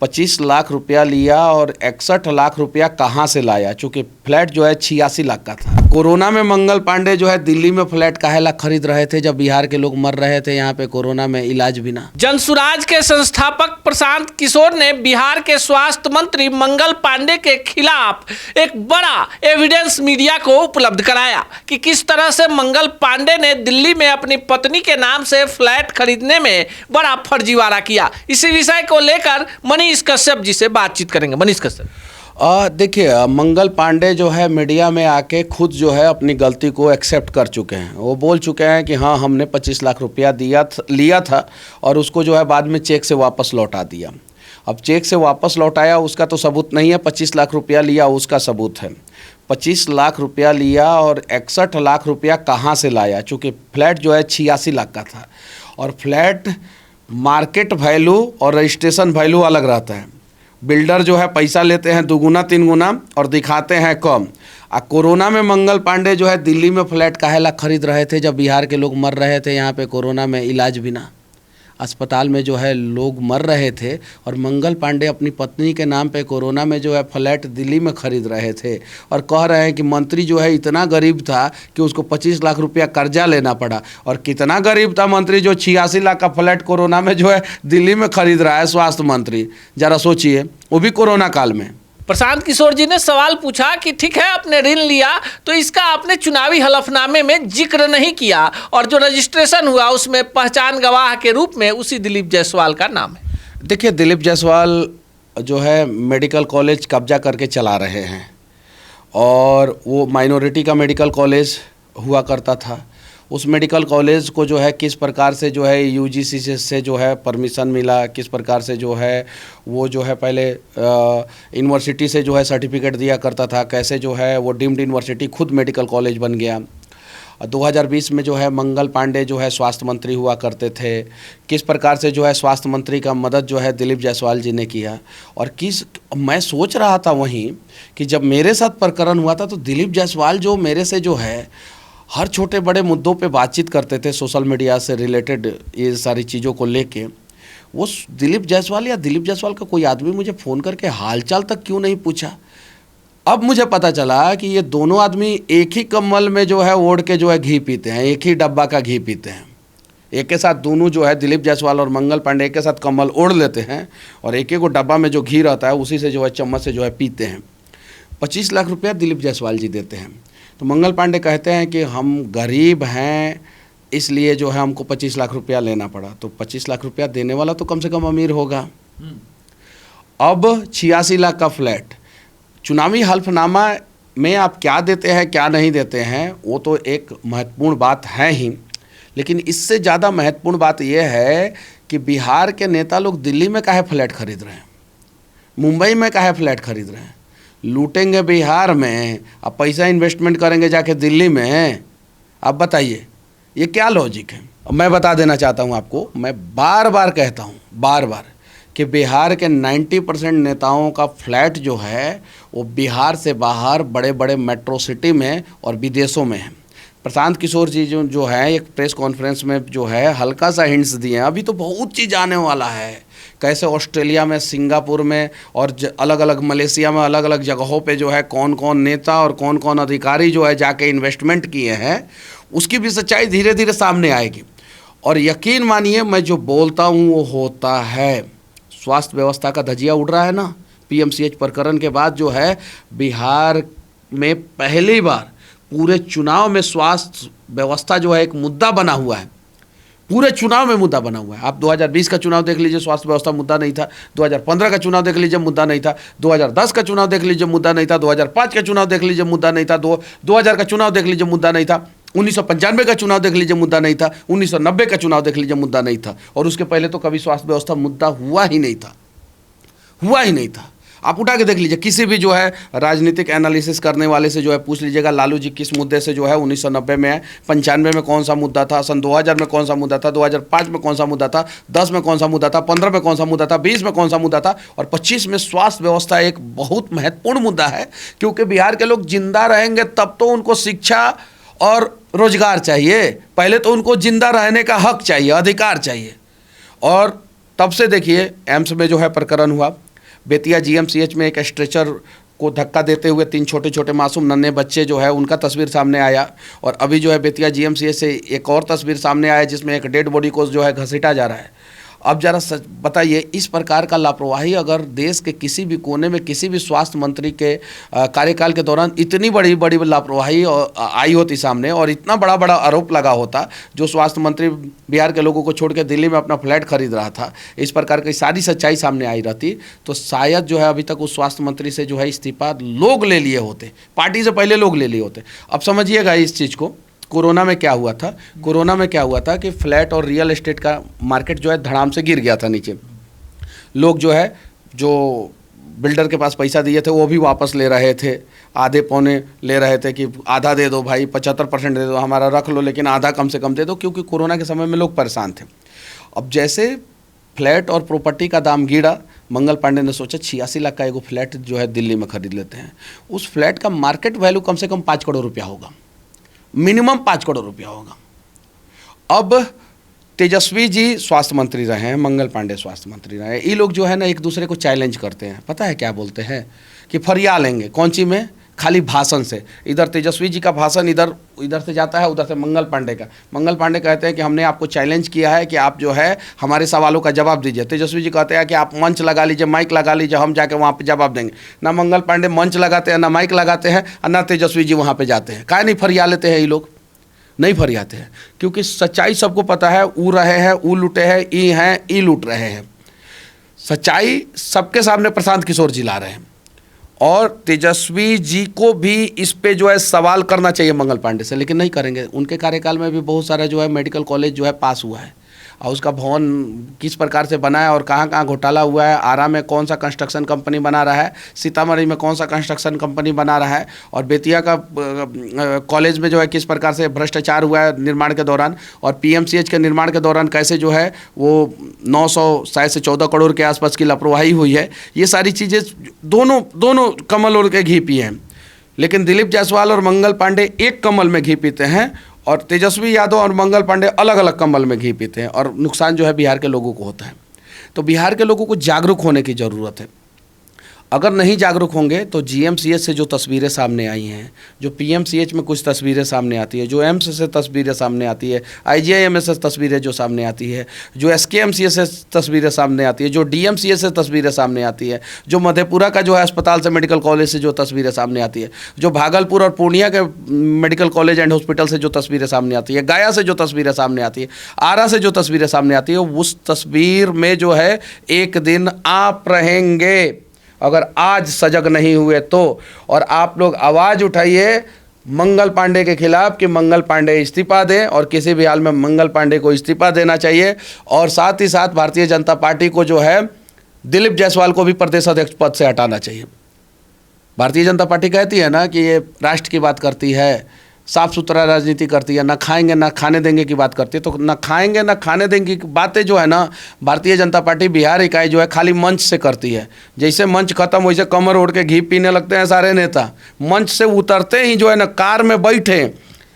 25 लाख रुपया लिया और 61 लाख रुपया कहाँ से लाया, चूंकि फ्लैट जो है 86 लाख का था। कोरोना में मंगल पांडे जो है दिल्ली में फ्लैट काहे ला खरीद रहे थे जब बिहार के लोग मर रहे थे यहाँ पे कोरोना में इलाज बिना। जनसुराज के संस्थापक प्रशांत किशोर ने बिहार के स्वास्थ्य मंत्री मंगल पांडे के खिलाफ एक बड़ा एविडेंस मीडिया को उपलब्ध कराया कि किस तरह से मंगल पांडे ने दिल्ली में अपनी पत्नी के नाम से फ्लैट खरीदने में बड़ा फर्जीवाड़ा किया। इसी विषय को लेकर मनीष कश्यप जी से बातचीत करेंगे। मनीष कश्यप, देखिए, मंगल पांडे जो है मीडिया में आके खुद जो है अपनी गलती को एक्सेप्ट कर चुके हैं। वो बोल चुके हैं कि हाँ, हमने 25 लाख रुपया लिया था और उसको जो है बाद में चेक से वापस लौटा दिया। अब चेक से वापस लौटाया उसका तो सबूत नहीं है, 25 लाख रुपया लिया उसका सबूत है। 25 लाख रुपया लिया और 61 लाख रुपया कहाँ से लाया, चूँकि फ्लैट जो है 86 लाख का था और फ्लैट मार्केट वैल्यू और रजिस्ट्रेशन वैल्यू अलग रहता है। बिल्डर जो है पैसा लेते हैं 2 गुना 3 गुना और दिखाते हैं कम। कोरोना में मंगल पांडे जो है दिल्ली में फ्लैट काहे ला खरीद रहे थे जब बिहार के लोग मर रहे थे यहाँ पे कोरोना में इलाज बिना। अस्पताल में जो है लोग मर रहे थे और मंगल पांडे अपनी पत्नी के नाम पे कोरोना में जो है फ्लैट दिल्ली में खरीद रहे थे और कह रहे हैं कि मंत्री जो है इतना गरीब था कि उसको 25 लाख रुपया कर्जा लेना पड़ा। और कितना गरीब था मंत्री जो 86 लाख का फ्लैट कोरोना में जो है दिल्ली में खरीद रहा है, स्वास्थ्य मंत्री। जरा सोचिए, वो भी कोरोना काल में। प्रशांत किशोर जी ने सवाल पूछा कि ठीक है, आपने ऋण लिया तो इसका आपने चुनावी हलफनामे में जिक्र नहीं किया और जो रजिस्ट्रेशन हुआ उसमें पहचान गवाह के रूप में उसी दिलीप जायसवाल का नाम है। देखिए, दिलीप जायसवाल जो है मेडिकल कॉलेज कब्जा करके चला रहे हैं और वो माइनॉरिटी का मेडिकल कॉलेज हुआ करता था। उस मेडिकल कॉलेज को जो है किस प्रकार से जो है यूजीसी से जो है परमिशन मिला, किस प्रकार से जो है वो जो है पहले यूनिवर्सिटी से जो है सर्टिफिकेट दिया करता था, कैसे जो है वो डीम्ड यूनिवर्सिटी खुद मेडिकल कॉलेज बन गया। 2020 में जो है मंगल पांडे जो है स्वास्थ्य मंत्री हुआ करते थे, किस प्रकार से जो है स्वास्थ्य मंत्री का मदद जो है दिलीप जायसवाल जी ने किया। और मैं सोच रहा था वहीं कि जब मेरे साथ प्रकरण हुआ था तो दिलीप जायसवाल जो मेरे से जो है हर छोटे बड़े मुद्दों पे बातचीत करते थे, सोशल मीडिया से रिलेटेड ये सारी चीज़ों को लेके, वो दिलीप जायसवाल या दिलीप जायसवाल का कोई आदमी मुझे फ़ोन करके हालचाल तक क्यों नहीं पूछा। अब मुझे पता चला कि ये दोनों आदमी एक ही कम्बल में जो है ओढ़ के जो है घी पीते हैं, एक ही डब्बा का घी पीते हैं। एक के साथ दोनों जो है दिलीप जायसवाल और मंगल पांडे एक के साथ कम्बल ओढ़ लेते हैं और एक एक डब्बा में जो घी रहता है उसी से जो है चम्मच से जो है पीते हैं। 25 लाख रुपया दिलीप जायसवाल जी देते हैं तो मंगल पांडे कहते हैं कि हम गरीब हैं इसलिए जो है हमको 25 लाख रुपया लेना पड़ा। तो 25 लाख रुपया देने वाला तो कम से कम अमीर होगा। अब 86 लाख का फ्लैट, चुनावी हल्फनामा में आप क्या देते हैं क्या नहीं देते हैं वो तो एक महत्वपूर्ण बात है ही, लेकिन इससे ज़्यादा महत्वपूर्ण बात यह है कि बिहार के नेता लोग दिल्ली में काहे फ्लैट खरीद रहे हैं, मुंबई में काहे फ्लैट खरीद रहे हैं। लूटेंगे बिहार में, अब पैसा इन्वेस्टमेंट करेंगे जाके दिल्ली में। अब बताइए ये क्या लॉजिक है। मैं बता देना चाहता हूँ आपको, मैं बार बार कहता हूँ कि बिहार के 90% नेताओं का फ्लैट जो है वो बिहार से बाहर बड़े बड़े मेट्रो सिटी में और विदेशों में है। प्रशांत किशोर जी जो है एक प्रेस कॉन्फ्रेंस में जो है हल्का सा हिंट्स दिए हैं, अभी तो बहुत चीज़ आने वाला है। कैसे ऑस्ट्रेलिया में, सिंगापुर में और अलग अलग मलेशिया में अलग अलग जगहों पे जो है कौन कौन नेता और कौन कौन अधिकारी जो है जाके इन्वेस्टमेंट किए हैं, उसकी भी सच्चाई धीरे धीरे सामने आएगी। और यकीन मानिए मैं जो बोलता हूँ वो होता है। स्वास्थ्य व्यवस्था का धजिया उड़ रहा है ना, पीएमसीएच प्रकरण के बाद जो है बिहार में पहली बार पूरे चुनाव में स्वास्थ्य व्यवस्था जो है एक मुद्दा बना हुआ है, पूरे चुनाव में मुद्दा बना हुआ है। आप 2020 का चुनाव देख लीजिए, स्वास्थ्य व्यवस्था मुद्दा नहीं था। 2015 का चुनाव देख लीजिए, मुद्दा नहीं था। 2010 का चुनाव देख लीजिए, मुद्दा नहीं था। 2005 का चुनाव देख लीजिए, मुद्दा नहीं था। 2000 का चुनाव देख लीजिए, मुद्दा नहीं था। 1995 का चुनाव देख लीजिए, मुद्दा नहीं था। 1990 का चुनाव देख लीजिए, मुद्दा नहीं था। और उसके पहले तो कभी स्वास्थ्य व्यवस्था मुद्दा हुआ ही नहीं था। आप उठा के देख लीजिए, किसी भी जो है राजनीतिक एनालिसिस करने वाले से जो है पूछ लीजिएगा लालू जी किस मुद्दे से जो है 1990 में है, 95 में कौन सा मुद्दा था, सन 2000 में कौन सा मुद्दा था, 2005 में कौन सा मुद्दा था, 10 में कौन सा मुद्दा था, 15 में कौन सा मुद्दा था, 20 में कौन सा मुद्दा था और 25 में। स्वास्थ्य व्यवस्था एक बहुत महत्वपूर्ण मुद्दा है, क्योंकि बिहार के लोग जिंदा रहेंगे तब तो उनको शिक्षा और रोजगार चाहिए। पहले तो उनको जिंदा रहने का हक चाहिए, अधिकार चाहिए। और तब से देखिए एम्स में जो है प्रकरण हुआ, बेतिया जीएमसीएच में एक स्ट्रेचर को धक्का देते हुए 3 छोटे छोटे मासूम नन्हे बच्चे जो है उनका तस्वीर सामने आया। और अभी जो है बेतिया जीएमसीएच से एक और तस्वीर सामने आया जिसमें एक डेड बॉडी को जो है घसीटा जा रहा है। अब जरा बताइए, इस प्रकार का लापरवाही अगर देश के किसी भी कोने में किसी भी स्वास्थ्य मंत्री के कार्यकाल के दौरान इतनी बड़ी बड़ी लापरवाही आई होती सामने और इतना बड़ा बड़ा आरोप लगा होता, जो स्वास्थ्य मंत्री बिहार के लोगों को छोड़ के दिल्ली में अपना फ्लैट खरीद रहा था, इस प्रकार की सारी सच्चाई सामने आई रहती तो शायद जो है अभी तक उस स्वास्थ्य मंत्री से जो है इस्तीफा लोग ले लिए होते, पार्टी से पहले लोग ले लिए होते। अब समझिएगा इस चीज़ को, कोरोना में क्या हुआ था, कोरोना में क्या हुआ था कि फ्लैट और रियल एस्टेट का मार्केट जो है धड़ाम से गिर गया था नीचे। लोग जो है जो बिल्डर के पास पैसा दिए थे वो भी वापस ले रहे थे, आधे पौने ले रहे थे कि आधा दे दो भाई, 75% दे दो, हमारा रख लो लेकिन आधा कम से कम दे दो, क्योंकि कोरोना के समय में लोग परेशान थे। अब जैसे फ्लैट और प्रॉपर्टी का दाम गिरा, मंगल पांडे ने सोचा 86 लाख का एगो फ्लैट जो है दिल्ली में खरीद लेते हैं। उस फ्लैट का मार्केट वैल्यू कम से कम 5 करोड़ रुपया होगा, मिनिमम 5 करोड़ रुपया होगा। अब तेजस्वी जी स्वास्थ्य मंत्री रहे हैं, मंगल पांडे स्वास्थ्य मंत्री रहे हैं, ये लोग जो है ना एक दूसरे को चैलेंज करते हैं। पता है क्या बोलते हैं कि फरिया लेंगे, कौन सी में, खाली भाषण से। इधर तेजस्वी जी का भाषण इधर से जाता है, उधर से मंगल पांडे का। मंगल पांडे कहते हैं कि हमने आपको चैलेंज किया है कि आप जो है हमारे सवालों का जवाब दीजिए। तेजस्वी जी कहते हैं कि आप मंच लगा लीजिए, माइक लगा लीजिए, हम जाके वहाँ पे जवाब देंगे। ना मंगल पांडे मंच लगाते हैं, ना माइक लगाते हैं, और ना तेजस्वी जी वहाँ पे जाते हैं। काहे नहीं फरिया लेते हैं ये लोग? नहीं फरियाते हैं, क्योंकि सच्चाई सबको पता है, ऊ रहे हैं, ऊ लूटे हैं, ई हैं, ई लूट रहे हैं। सच्चाई सबके सामने प्रशांत किशोर जी ला रहे हैं, और तेजस्वी जी को भी इस पे जो है सवाल करना चाहिए मंगल पांडे से, लेकिन नहीं करेंगे। उनके कार्यकाल में भी बहुत सारा जो है मेडिकल कॉलेज जो है पास हुआ है, और उसका भवन किस प्रकार से बना है और कहाँ कहाँ घोटाला हुआ है, आरा में कौन सा कंस्ट्रक्शन कंपनी बना रहा है, सीतामढ़ी में कौन सा कंस्ट्रक्शन कंपनी बना रहा है, और बेतिया का कॉलेज में जो है किस प्रकार से भ्रष्टाचार हुआ है निर्माण के दौरान, और पीएमसीएच के निर्माण के दौरान कैसे जो है वो 900 शायद से 14 करोड़ के आसपास की लापरवाही हुई है। ये सारी चीज़ें दोनों कमल ओढ़ के घी पिए हैं, लेकिन दिलीप जायसवाल और मंगल पांडे एक कमल में घी पीते हैं, और तेजस्वी यादव और मंगल पांडे अलग अलग कमल में घी पीते हैं, और नुकसान जो है बिहार के लोगों को होता है। तो बिहार के लोगों को जागरूक होने की ज़रूरत है। अगर नहीं जागरूक होंगे तो जीएमसीएच से जो तस्वीरें सामने आई हैं, जो पीएमसीएच में कुछ तस्वीरें सामने आती है, जो एम्स से तस्वीरें सामने आती है, आईजीआईएमएस से तस्वीरें जो सामने आती है, जो एसकेएमसीएच से तस्वीरें सामने आती है, जो डीएमसीएच से तस्वीरें सामने आती है, जो मधेपुरा का जो है अस्पताल से मेडिकल कॉलेज से जो तस्वीरें सामने आती है, जो भागलपुर और पूर्णिया के मेडिकल कॉलेज एंड हॉस्पिटल से जो तस्वीरें सामने आती है, गया से जो तस्वीरें सामने आती है, आरा से जो तस्वीरें सामने आती है, उस तस्वीर में जो है एक दिन आप रहेंगे, अगर आज सजग नहीं हुए तो। और आप लोग आवाज़ उठाइए मंगल पांडे के खिलाफ कि मंगल पांडे इस्तीफा दें, और किसी भी हाल में मंगल पांडे को इस्तीफा देना चाहिए। और साथ ही साथ भारतीय जनता पार्टी को जो है दिलीप जायसवाल को भी प्रदेश अध्यक्ष पद से हटाना चाहिए। भारतीय जनता पार्टी कहती है ना कि ये राष्ट्र की बात करती है, साफ सुथरा राजनीति करती है, ना खाएंगे ना खाने देंगे की बात करती है। तो ना खाएंगे ना खाने देंगे की बातें जो है ना भारतीय जनता पार्टी बिहार इकाई जो है खाली मंच से करती है। जैसे मंच खत्म वैसे कमर ओढ़ के घी पीने लगते हैं सारे नेता। मंच से उतरते ही जो है ना कार में बैठे,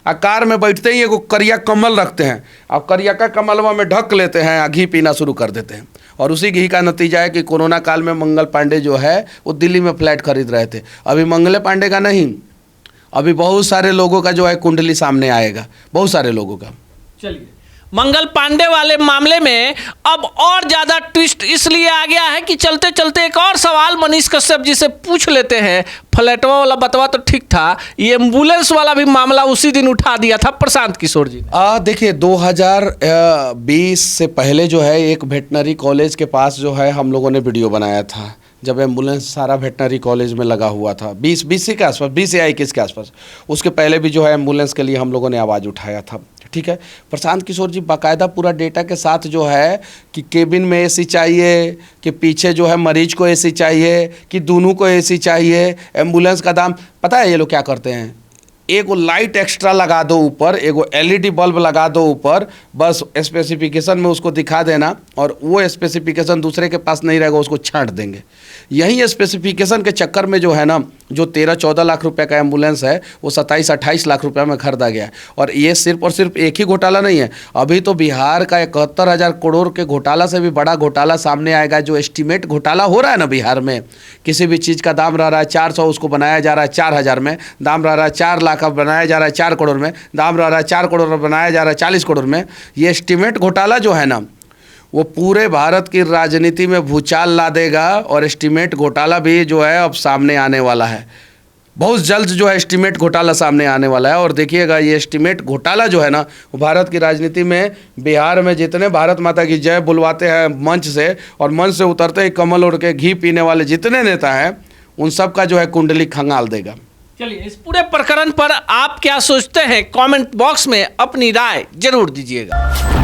और कार में बैठते ही एगो करिया कमल रखते हैं, और करिया का कमलवा में ढक लेते हैं, और घी पीना शुरू कर देते हैं। और उसी घी का नतीजा है कि कोरोना काल में मंगल पांडे जो है वो दिल्ली में फ्लैट खरीद रहे थे। अभी मंगल पांडे का नहीं, अभी बहुत सारे लोगों का जो है कुंडली सामने आएगा, बहुत सारे लोगों का। चलिए, मंगल पांडे वाले मामले में अब और ज़्यादा ट्विस्ट इसलिए आ गया है कि चलते चलते एक और सवाल मनीष कश्यप जी से पूछ लेते हैं। फ्लैटवा वाला बतवा तो ठीक था, ये एम्बुलेंस वाला भी मामला उसी दिन उठा दिया था प्रशांत किशोर जी। देखिए 2020 से पहले जो है एक वेटनरी कॉलेज के पास जो है हम लोगों ने वीडियो बनाया था, जब एम्बुलेंस सारा वेटनरी कॉलेज में लगा हुआ था 20 के आसपास, 20 या 21 के आसपास। उसके पहले भी जो है एम्बुलेंस के लिए हम लोगों ने आवाज़ उठाया था, ठीक है। प्रशांत किशोर जी बाकायदा पूरा डेटा के साथ जो है कि केबिन में एसी चाहिए, कि पीछे जो है मरीज को एसी चाहिए, कि दोनों को एसी चाहिए, एम्बुलेंस का दाम। पता है ये लोग क्या करते हैं, एगो लाइट एक्स्ट्रा लगा दो ऊपर, एगो एलईडी बल्ब लगा दो ऊपर, बस स्पेसिफिकेशन में उसको दिखा देना, और वो स्पेसिफिकेशन दूसरे के पास नहीं रहेगा, उसको छांट देंगे। यही स्पेसिफिकेशन के चक्कर में जो है ना जो 13-14 लाख रुपए का एम्बुलेंस है वो 27-28 लाख रुपए में खरीदा गया है। और ये सिर्फ और सिर्फ एक ही घोटाला नहीं है, अभी तो बिहार का 71,000 करोड़ के घोटाला से भी बड़ा घोटाला सामने आएगा। जो एस्टीमेट घोटाला हो रहा है ना बिहार में, किसी भी चीज़ का दाम रह रहा है 400, उसको बनाया जा रहा है 4,000 में, दाम रह रहा है 4 लाख अब बनाया जा रहा है 4 करोड़ में, दाम रह रहा है 4 करोड़ बनाया जा रहा है 40 करोड़ में। ये एस्टीमेट घोटाला जो है ना वो पूरे भारत की राजनीति में भूचाल ला देगा। और एस्टीमेट घोटाला भी जो है अब सामने आने वाला है, बहुत जल्द जो है एस्टीमेट घोटाला सामने आने वाला है। और देखिएगा ये एस्टीमेट घोटाला जो है ना वो भारत की राजनीति में, बिहार में जितने भारत माता की जय बुलवाते हैं मंच से, और मंच से उतरते ही कमल ओढ़ के घी पीने वाले जितने नेता हैं उन सब का जो है कुंडली खंगाल देगा। चलिए, इस पूरे प्रकरण पर आप क्या सोचते हैं, कमेंट बॉक्स में अपनी राय जरूर दीजिएगा।